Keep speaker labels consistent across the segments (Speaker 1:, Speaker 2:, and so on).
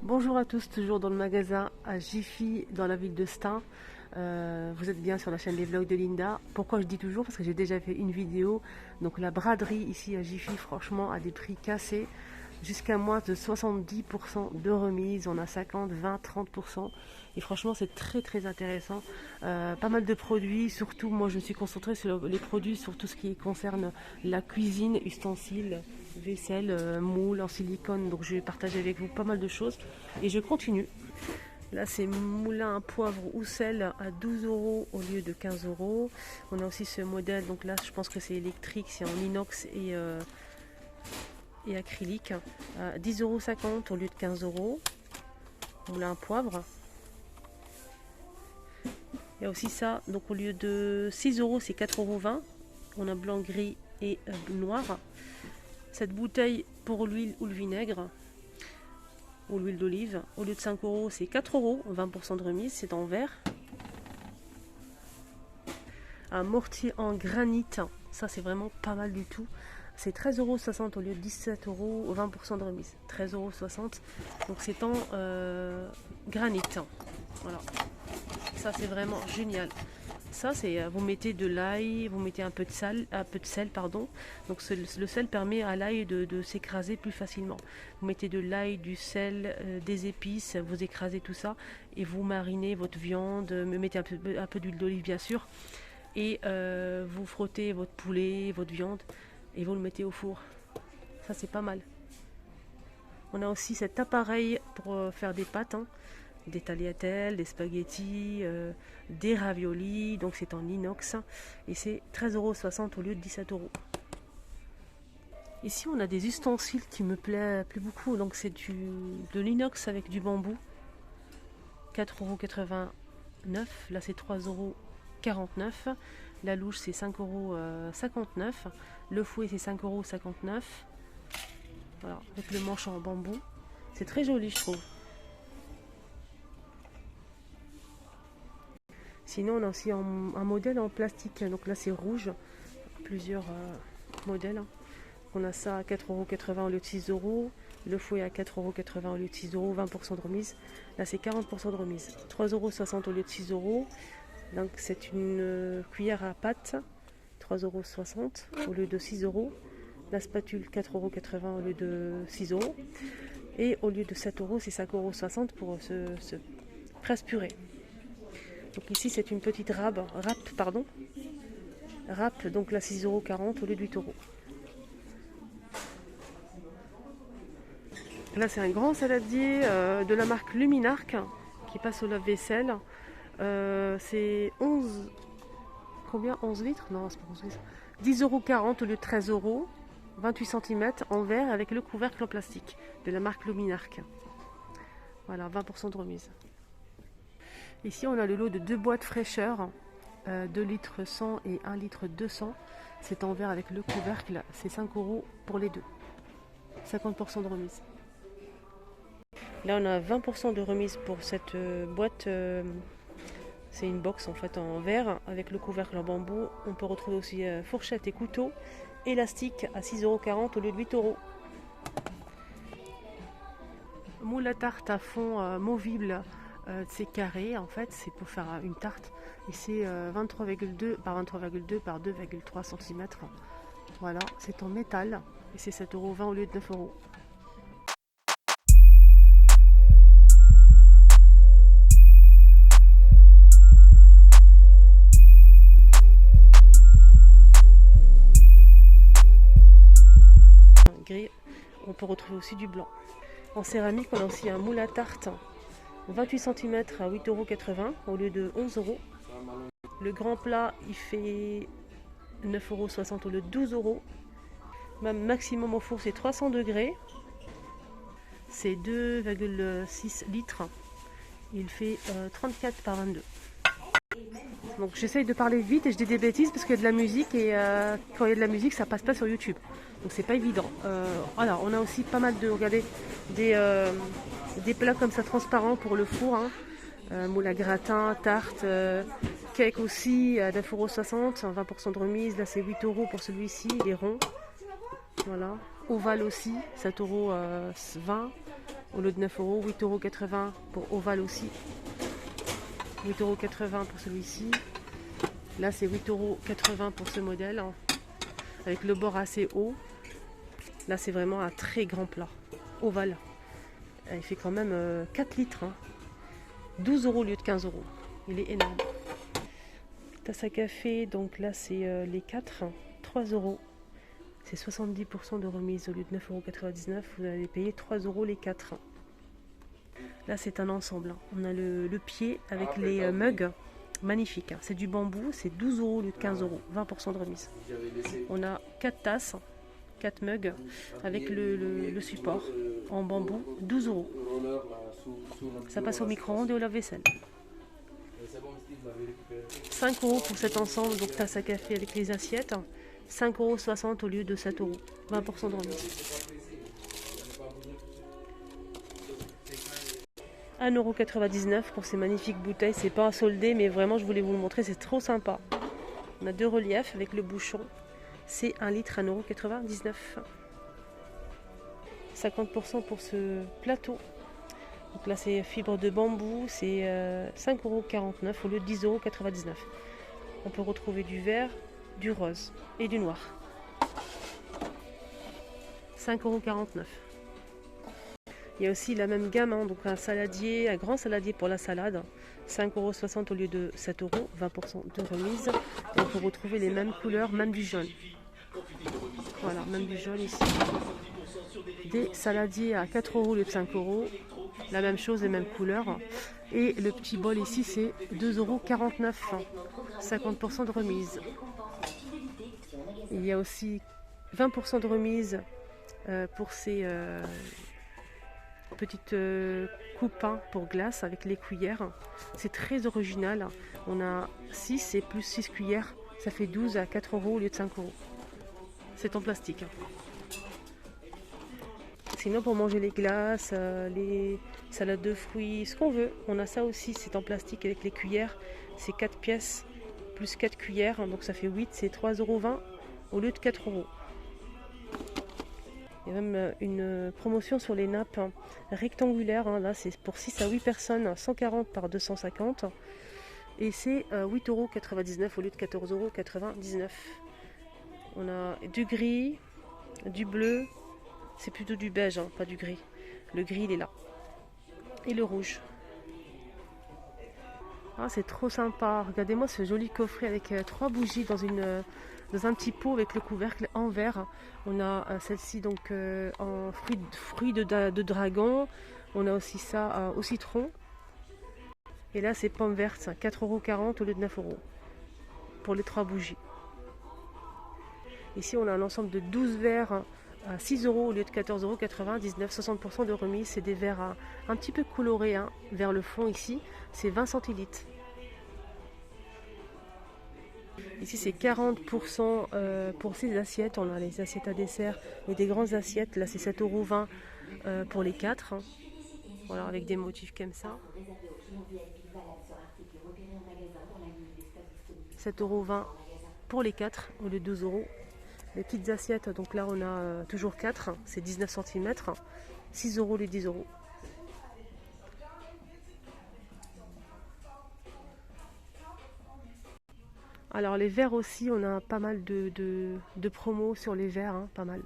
Speaker 1: Bonjour à tous, toujours dans le magasin à Jiffy, dans la ville de Stein. Vous êtes bien sur la chaîne des vlogs de Linda. Pourquoi je dis toujours? Parce que j'ai déjà fait une vidéo. Donc la braderie ici à Jiffy, franchement, à des prix cassés. Jusqu'à moins de 70% de remise. On a 50, 20, 30%. Et franchement, c'est très très intéressant. Pas mal de produits. Surtout, moi, je me suis concentrée sur les produits, sur tout ce qui concerne la cuisine, ustensiles, vaisselle, moule en silicone. Donc, je vais partager avec vous pas mal de choses. Et je continue. Là, c'est moulin à poivre ou sel à 12 € au lieu de 15 €. On a aussi ce modèle. Donc là, je pense que c'est électrique. C'est en inox et acrylique. 10,50 € au lieu de 15 €. Moulin à poivre. Il y a aussi ça, donc au lieu de 6 €, c'est 4,20 €. On a blanc, gris et noir. Cette bouteille pour l'huile ou le vinaigre, ou l'huile d'olive, au lieu de 5 €, c'est 4 €, 20% de remise, c'est en verre. Un mortier en granit, ça c'est vraiment pas mal du tout. C'est 13,60 € au lieu de 17 €, 20% de remise. 13,60 €, donc c'est en granit. Voilà. Ça c'est vraiment génial. Ça c'est vous mettez de l'ail, vous mettez un peu de sel, pardon. Donc le sel permet à l'ail de s'écraser plus facilement. Vous mettez de l'ail, du sel, des épices, vous écrasez tout ça et vous marinez votre viande, mettez un peu d'huile d'olive bien sûr et vous frottez votre poulet, votre viande et vous le mettez au four. Ça c'est pas mal. On a aussi cet appareil pour faire des pâtes. Des tagliatelles, des spaghettis, des raviolis, donc c'est en inox et c'est 13,60 € au lieu de 17 €. Ici on a des ustensiles qui me plaisent beaucoup, donc c'est de l'inox avec du bambou, 4,89 €, là c'est 3,49 €, la louche c'est 5,59 €, le fouet c'est 5,59 €, voilà, avec le manche en bambou, c'est très joli je trouve. Sinon, on a aussi un modèle en plastique. Donc là, c'est rouge. Plusieurs modèles. On a ça à 4,80 € au lieu de 6 €. Le fouet à 4,80 € au lieu de 6 €. 20% de remise. Là, c'est 40% de remise. 3,60 € au lieu de 6 €. Donc, c'est une cuillère à pâte. 3,60 € au lieu de 6 €. La spatule, 4,80 € au lieu de 6 €. Et au lieu de 7 €, c'est 5,60 € pour ce presse-purée. Donc ici c'est une petite râpe, donc là 6,40 € au lieu de 8 €. Là c'est un grand saladier de la marque Luminarc qui passe au lave-vaisselle. C'est 11 litres? Non, c'est pas 11 litres. 10,40 € au lieu de 13 €. 28 cm en verre avec le couvercle en plastique de la marque Luminarc. Voilà, 20% de remise. Ici, on a le lot de 2 boîtes fraîcheur, 2 litres 100 et 1 litre 200. C'est en verre avec le couvercle, c'est 5 € pour les deux. 50% de remise. Là, on a 20% de remise pour cette boîte. C'est une box en fait en verre avec le couvercle en bambou. On peut retrouver aussi fourchette et couteau. Élastique à 6,40 € au lieu de 8 €. Moule à tarte à fond movible. C'est carré en fait, c'est pour faire une tarte et c'est 23,2 par 23,2 par 2,3 cm. Voilà, c'est en métal et c'est 7,20 € au lieu de 9 €. Gris, on peut retrouver aussi du blanc. En céramique, on a aussi un moule à tarte 28 cm à 8,80 € au lieu de 11 €. Le grand plat, il fait 9,60 € au lieu de 12 €. Même maximum au four, c'est 300 degrés. C'est 2,6 litres. Il fait 34 par 22. Donc j'essaye de parler vite et je dis des bêtises parce qu'il y a de la musique et quand il y a de la musique, ça passe pas sur YouTube. Donc c'est pas évident. Voilà, on a aussi pas mal de, regardez, des plats comme ça transparents pour le four. Moule à gratin, tarte, cake aussi à 9,60 €, 20% de remise. Là c'est 8 € pour celui-ci, il est rond. Voilà. Ovale aussi, 7,20 € au lieu de 9 euros. 8,80 € pour ovale aussi. 8,80 € pour celui-ci. Là, c'est 8,80 € pour ce modèle, hein, avec le bord assez haut. Là, c'est vraiment un très grand plat, ovale. Il fait quand même 4 litres. Hein. 12 € au lieu de 15 €. Il est énorme. Tasse à café, donc là, c'est les 4, 3 €. C'est 70% de remise au lieu de 9,99 €. Vous allez payer 3 € les 4. Là, c'est un ensemble. Hein. On a le pied avec les mugs. Magnifique. Hein. C'est du bambou. C'est 12 € au lieu de 15 €. 20% de remise. On a 4 tasses, 4 mugs avec le support en bambou. 12 €. Ça passe au micro-ondes et au lave-vaisselle. 5 € pour cet ensemble, donc tasse à café avec les assiettes. 5,60 € au lieu de 7 €. 20% de remise. 1,99 € pour ces magnifiques bouteilles. C'est pas soldé, mais vraiment, je voulais vous le montrer. C'est trop sympa. On a 2 reliefs avec le bouchon. C'est 1 litre, 1,99 €. 50% pour ce plateau. Donc là, c'est fibre de bambou. C'est 5,49 € au lieu de 10,99 €. On peut retrouver du vert, du rose et du noir. 5,49 €. Il y a aussi la même gamme, hein, donc un saladier, un grand saladier pour la salade. 5,60 € au lieu de 7 €, 20% de remise. Et on peut retrouver les mêmes couleurs, même du jaune. Voilà, même du jaune ici. Des saladiers à 4 € au lieu de 5 €. La même chose, les mêmes couleurs. Et le petit bol ici, c'est 2,49 €. 50% de remise. Il y a aussi 20% de remise pour ces petites coupes pour glace avec les cuillères. C'est très original. On a 6 et plus 6 cuillères. Ça fait 12 à 4 € au lieu de 5 €. C'est en plastique. Sinon, pour manger les glaces, les salades de fruits, ce qu'on veut, on a ça aussi. C'est en plastique avec les cuillères. C'est 4 pièces plus 4 cuillères. Donc ça fait 8, c'est 3,20 € au lieu de 4 €. Il y a même une promotion sur les nappes rectangulaires. Hein. Là, c'est pour 6 à 8 personnes, 140 par 250. Et c'est 8,99 € au lieu de 14,99 €. On a du gris, du bleu. C'est plutôt du beige, hein, pas du gris. Le gris, il est là. Et le rouge. Ah, c'est trop sympa. Regardez-moi ce joli coffret avec 3 bougies dans un petit pot avec le couvercle en verre. On a celle-ci donc en fruits de dragon. On a aussi ça au citron. Et là, c'est pommes vertes, 4,40 € au lieu de 9 € pour les 3 bougies. Ici, on a un ensemble de 12 verres à 6 € au lieu de 14,99 €. 60% de remise. C'est des verres un petit peu colorés, hein, vers le fond ici. C'est 20 centilitres. Ici, c'est 40% pour ces assiettes. On a les assiettes à dessert et des grandes assiettes. Là, c'est 7,20 € pour les 4. Hein. Voilà, avec des motifs comme ça. 7,20 € pour les 4 au lieu de 12 €. Les petites assiettes, donc là, on a toujours 4. C'est 19 cm. 6 € au lieu de 10 €. Alors les verres aussi, on a pas mal de promos sur les verres, hein, pas mal.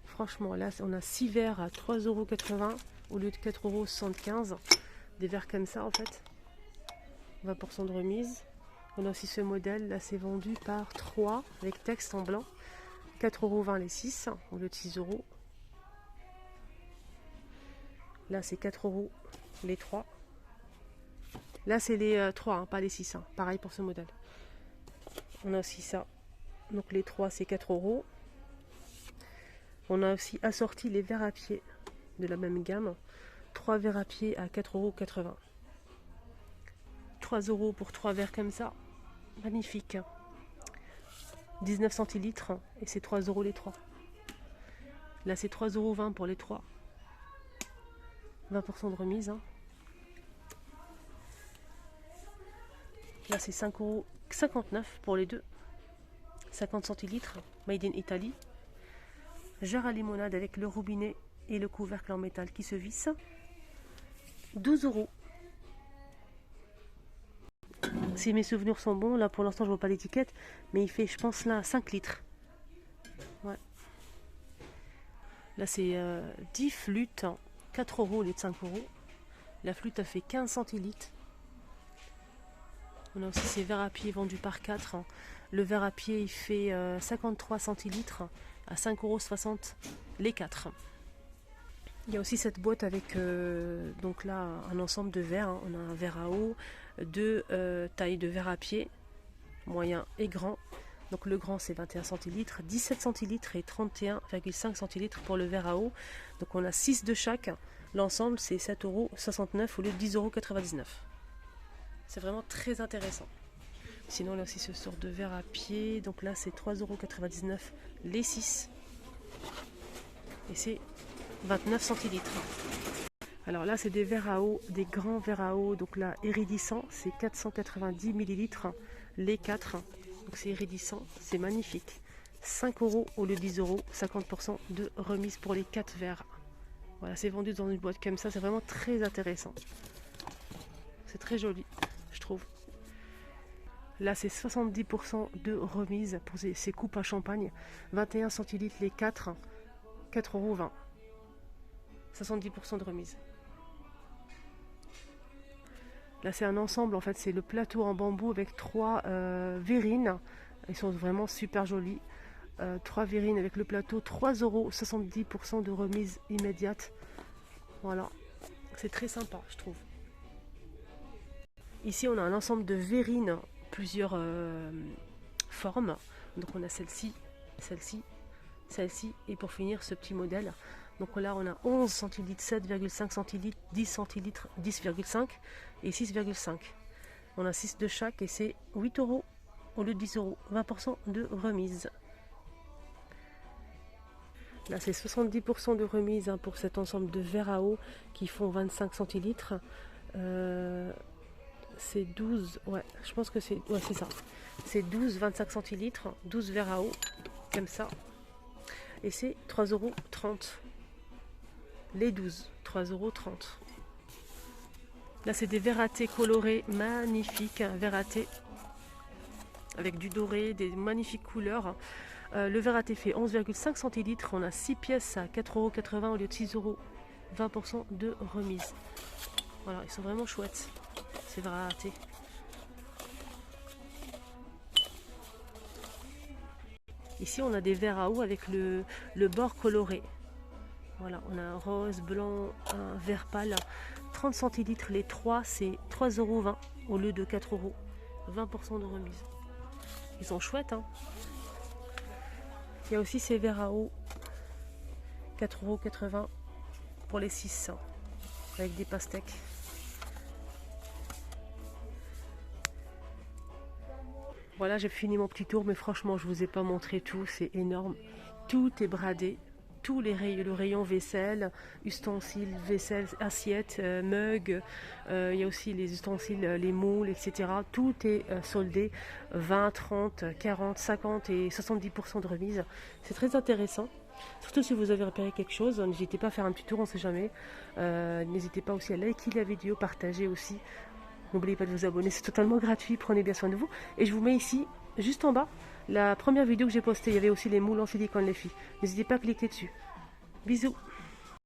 Speaker 1: Franchement, là on a 6 verres à 3,80 € au lieu de 4,75 €. Des verres comme ça en fait. 20% de remise. On a aussi ce modèle, là c'est vendu par 3 avec texte en blanc. 4,20 € les 6 au lieu de 6 €. Là c'est 4 € les 3. Là c'est les 3, hein, pas les 6. Hein. Pareil pour ce modèle. On a aussi ça. Donc les 3 c'est 4 €. On a aussi assorti les verres à pied de la même gamme. 3 verres à pied à 4,80 €. 3 € pour 3 verres comme ça. Magnifique. 19 centilitres et c'est 3 € les 3. Là c'est 3,20 € pour les 3. 20% de remise. Hein. Là c'est 5,59 € pour les deux. 50 centilitres, made in Italy. Jarre à limonade avec le robinet et le couvercle en métal qui se visse. 12 euros. Si mes souvenirs sont bons, là pour l'instant je vois pas l'étiquette, mais il fait, je pense là, 5 litres. Ouais. Là c'est 10 flûtes, 4 euros au lieu de 5 euros. La flûte a fait 15 centilitres. On a aussi ces verres à pied vendus par 4. Le verre à pied il fait 53 centilitres à 5,60 € les 4. Il y a aussi cette boîte avec donc là un ensemble de verres. On a un verre à eau, deux tailles de verre à pied, moyen et grand. Donc le grand c'est 21 centilitres, 17 centilitres et 31,5 centilitres pour le verre à eau. Donc on a 6 de chaque. L'ensemble c'est 7,69 € au lieu de 10,99 €. C'est vraiment très intéressant. Sinon, on a aussi ce sort de verre à pied. Donc là, c'est 3,99 € les 6. Et c'est 29 centilitres. Alors là, c'est des verres à eau, des grands verres à eau. Donc là, iridissant, c'est 490 millilitres les 4. Donc c'est iridissant, c'est magnifique. 5 € au lieu de 10 €, 50% de remise pour les 4 verres. Voilà, c'est vendu dans une boîte comme ça. C'est vraiment très intéressant. C'est très joli, je trouve. Là, c'est 70% de remise pour ces coupes à champagne. 21 centilitres les 4, 4,20 €. 70% de remise. Là, c'est un ensemble, en fait, c'est le plateau en bambou avec 3 verrines. Ils sont vraiment super jolis. 3 verrines avec le plateau, 3 €, 70% de remise immédiate. Voilà, c'est très sympa, je trouve. Ici, on a un ensemble de verrines, plusieurs formes. Donc on a celle-ci, celle-ci, celle-ci et pour finir ce petit modèle. Donc là on a 11 centilitres, 7,5 centilitres, 10 centilitres, 10,5 et 6,5. On a 6 de chaque et c'est 8 € au lieu de 10 €, 20% de remise. Là c'est 70% de remise pour cet ensemble de verres à eau qui font 25 centilitres. C'est 12, ouais, je pense que c'est ça. C'est 12, 25 centilitres, 12 verres à eau, comme ça. Et c'est 3,30 €. Les 12, 3,30 €. Là, c'est des verres à thé colorés, magnifiques. Verres à thé avec du doré, des magnifiques couleurs. Le verre à thé fait 11,5 centilitres. On a 6 pièces à 4,80 € au lieu de 6 €. 20% de remise. Voilà, ils sont vraiment chouettes. Ces verres à thé. Ici, on a des verres à eau avec le bord coloré. Voilà, on a un rose, blanc, un vert pâle. 30 centilitres les 3, c'est 3,20 € au lieu de 4 €. 20% de remise. Ils sont chouettes, hein. Il y a aussi ces verres à eau. 4,80 € pour les 6, avec des pastèques. Voilà, j'ai fini mon petit tour, mais franchement, je vous ai pas montré tout, c'est énorme. Tout est bradé, tous les rayons, le rayon vaisselle, ustensiles, vaisselle, assiettes, mugs, il y a aussi les ustensiles, les moules, etc. Tout est soldé, 20, 30, 40, 50 et 70% de remise. C'est très intéressant. Surtout si vous avez repéré quelque chose, n'hésitez pas à faire un petit tour, on ne sait jamais. N'hésitez pas aussi à liker la vidéo, partager aussi. N'oubliez pas de vous abonner, c'est totalement gratuit, prenez bien soin de vous. Et je vous mets ici, juste en bas, la première vidéo que j'ai postée. Il y avait aussi les moules en silicone, les filles. N'hésitez pas à cliquer dessus. Bisous.